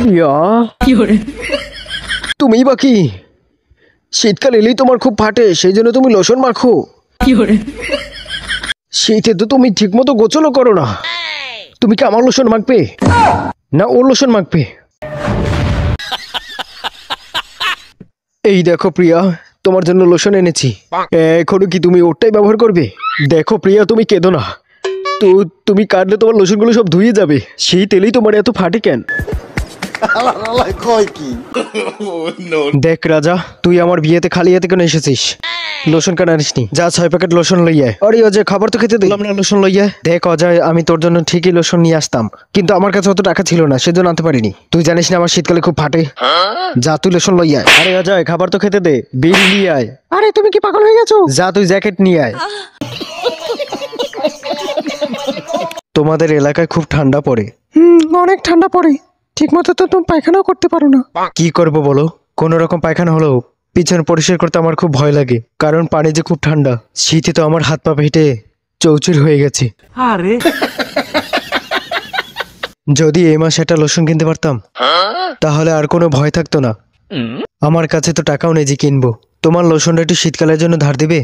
প্রিয়া তুমি বা কি? শীতকাল এলেই তোমার খুব ফাটে, সেই জন্য তুমি লোশন মাখো। শীতে তো তুমি ঠিক মতো গোসলও করো না। তুমি কি আমার লোশন মাখবে না ওর লোশন মাখবে? এই দেখো প্রিয়া, তোমার জন্য লোশন এনেছি। এখনো কি তুমি ওরটাই ব্যবহার করবে? দেখো প্রিয়া, তুমি কেঁদো না তো, তুমি কাঁদলে তোমার লোশনগুলো সব ধুয়ে যাবে। সেই তেলেই তোমার এত ফাটে কেন? দেখ রাজা, তুই আমার বিয়েতে খালি হাতে কেন এসেছিস? লোশন কেন আনিসনি? যা 6 প্যাকেট লোশন লইয়া। আরে অজয়, খাবার তো খেতে দিলাম না, লোশন লইয়া। দেখ অজয়, আমি তোর জন্য ঠিকই লোশন নিয়ে আসতাম, কিন্তু আমার কাছে অত টাকা ছিল না, সেজন্য আনতে পারিনি। তুই জানিস না আমার শীতকালে খুব ফাটে। যা তুই লোশন লইয়া। আরে অজয়, খাবার তো খেতে দে, বিল নিয়ে আয়। আরে তুমি কি পাগল হয়ে গেছো? যা তুই জ্যাকেট নিয়ে আয়। তোমাদের এলাকায় খুব ঠান্ডা পড়ে। অনেক ঠান্ডা পড়ে, ঠিক মতো তো তুমি পায়খানাও করতে পারো না। কি করবো বলো, কোন রকম পায়খানা হলো পিছন পরিষ্কার করতে আমার খুব ভয় লাগে, কারণ পানি যে খুব ঠান্ডা। শীতে তো আমার হাত পা ফেটে চৌচির হয়ে গেছে। আরে যদি এই মাসে একটা লোশন কিনতে পারতাম তাহলে আর কোনো ভয় থাকতো না। আমার কাছে তো টাকাও নেই যে কিনবো। তোমার লোশনটা একটু শীতকালের জন্য ধার দিবে?